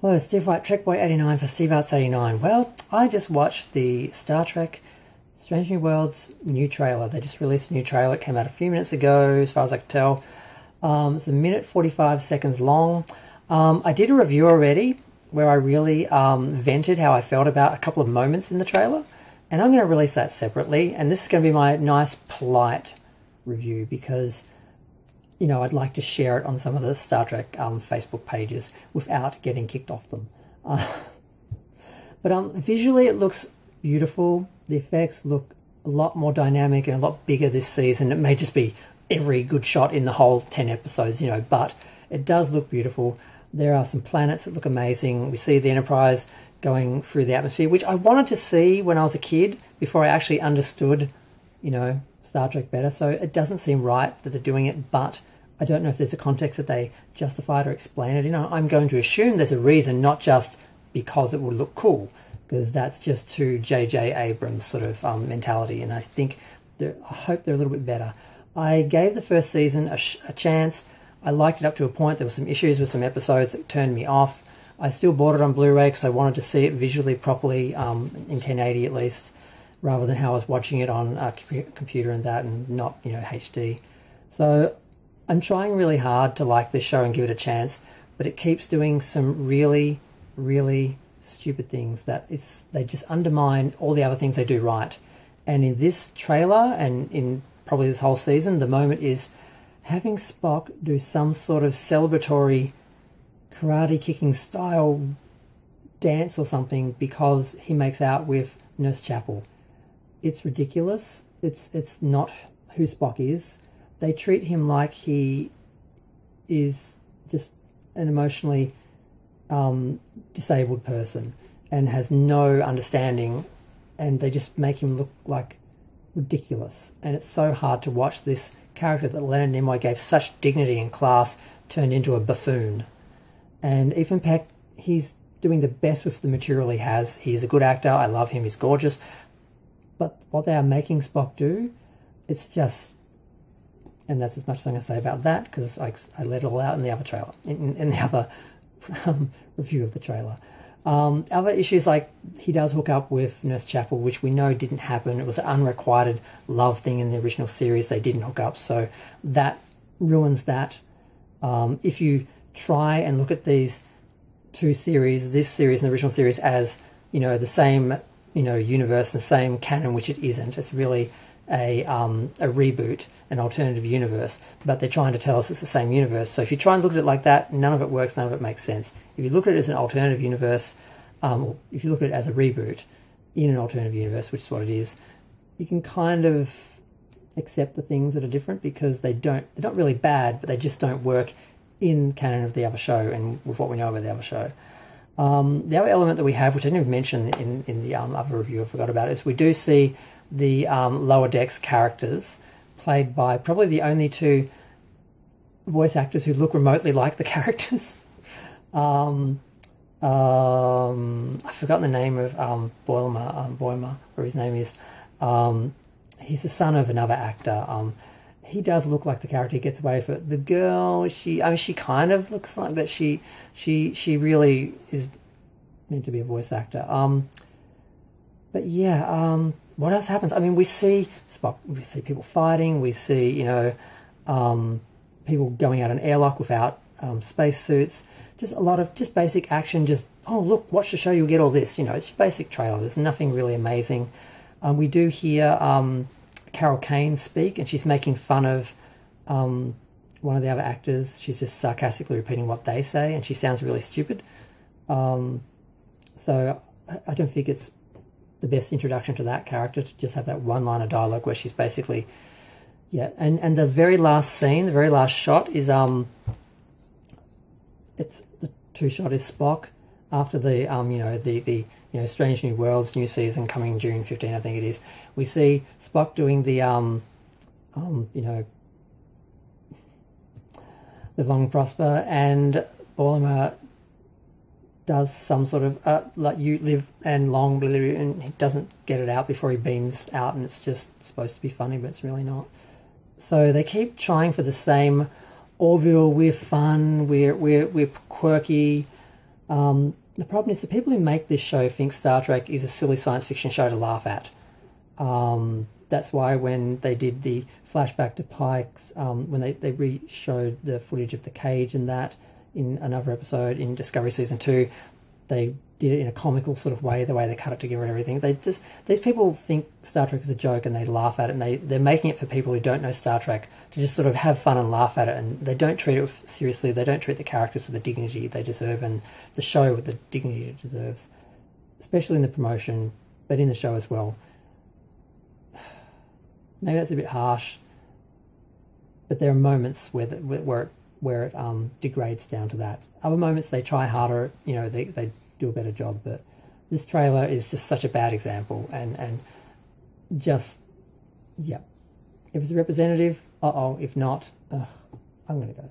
Hello, Steve White, TrekBoy89 for SteveArts89. Well, I just watched the Star Trek Strange New Worlds new trailer. They just released a new trailer. It came out a few minutes ago, as far as I could tell. It's 1 minute 45 seconds long. I did a review already where I really vented how I felt about a couple of moments in the trailer. And I'm going to release that separately. And this is going to be my nice, polite review because, you know, I'd like to share it on some of the Star Trek Facebook pages without getting kicked off them. But visually it looks beautiful. The effects look a lot more dynamic and a lot bigger this season. It may just be every good shot in the whole 10 episodes, you know, but it does look beautiful. There are some planets that look amazing. We see the Enterprise going through the atmosphere, which I wanted to see when I was a kid before I actually understood, you know, Star Trek better. So it doesn't seem right that they're doing it, but I don't know if there's a context that they justify it or explain it. You know, I'm going to assume there's a reason, not just because it would look cool, because that's just too J.J. Abrams sort of mentality, and I hope they're a little bit better. I gave the first season a chance. I liked it up to a point. There were some issues with some episodes that turned me off. I still bought it on Blu-ray because I wanted to see it visually properly in 1080 at least, rather than how I was watching it on a computer and that, and not, you know, HD. So I'm trying really hard to like this show and give it a chance, but it keeps doing some really, really stupid things they just undermine all the other things they do right. And in this trailer, and in probably this whole season, the moment is having Spock do some sort of celebratory karate kicking style dance or something because he makes out with Nurse Chapel. It's ridiculous. It's not who Spock is. They treat him like he is just an emotionally disabled person and has no understanding, and they just make him look like ridiculous. And it's so hard to watch this character that Leonard Nimoy gave such dignity and class turned into a buffoon. And Ethan Peck, he's doing the best with the material he has. He's a good actor. I love him. He's gorgeous. But what they are making Spock do, it's just... And that's as much as I'm going to say about that, because I let it all out in the other trailer, in the other review of the trailer. Other issues, like he does hook up with Nurse Chapel, which we know didn't happen. It was an unrequited love thing in the original series. They didn't hook up, so that ruins that. If you try and look at these two series, this series and the original series, as, you know, the same, you know, universe and the same canon, which it isn't. It's really a reboot, an alternative universe, but they're trying to tell us it's the same universe. So if you try and look at it like that, none of it works, none of it makes sense. If you look at it as an alternative universe, or if you look at it as a reboot in an alternative universe, which is what it is, you can kind of accept the things that are different, because they're not really bad, but they just don't work in canon of the other show and with what we know about the other show. The other element that we have, which I didn't even mention in the other review, I forgot about, is we do see the Lower Decks characters played by probably the only two voice actors who look remotely like the characters. I've forgotten the name of Boimer, or his name is. He's the son of another actor. He does look like the character. He gets away with it. The girl, she kind of looks like, but she really is meant to be a voice actor. But yeah, what else happens? I mean, we see Spock, we see people fighting, we see, you know, people going out an airlock without spacesuits. Just a lot of just basic action. Just, oh look, watch the show, you'll get all this. You know, it's a basic trailer. There's nothing really amazing. We do hear Carol Kane speak, and she's making fun of one of the other actors. She's just sarcastically repeating what they say, and she sounds really stupid. So I don't think it's the best introduction to that character, to just have that one line of dialogue where she's basically, yeah. And the very last scene, the very last shot is it's the two shot is Spock after the you know, Strange New Worlds new season coming June 15, I think it is. We see Spock doing the you know, Live Long and Prosper, and Boiler does some sort of like you live and long, and he doesn't get it out before he beams out, and it's just supposed to be funny, but it's really not. So they keep trying for the same Orville, we're fun, we're quirky, The problem is the people who make this show think Star Trek is a silly science fiction show to laugh at. That's why when they did the flashback to Pike's, when they re-showed the footage of the cage and that in another episode in Discovery Season 2, they did it in a comical sort of way, the way they cut it together and everything. These people think Star Trek is a joke and they laugh at it, and they're making it for people who don't know Star Trek to just sort of have fun and laugh at it, and they don't treat it seriously. They don't treat the characters with the dignity they deserve and the show with the dignity it deserves, especially in the promotion, but in the show as well. Maybe that's a bit harsh, but there are moments where it degrades down to that. Other moments they try harder, they do a better job, but this trailer is just such a bad example, and just, yeah. If it's a representative, if not, I'm going to go.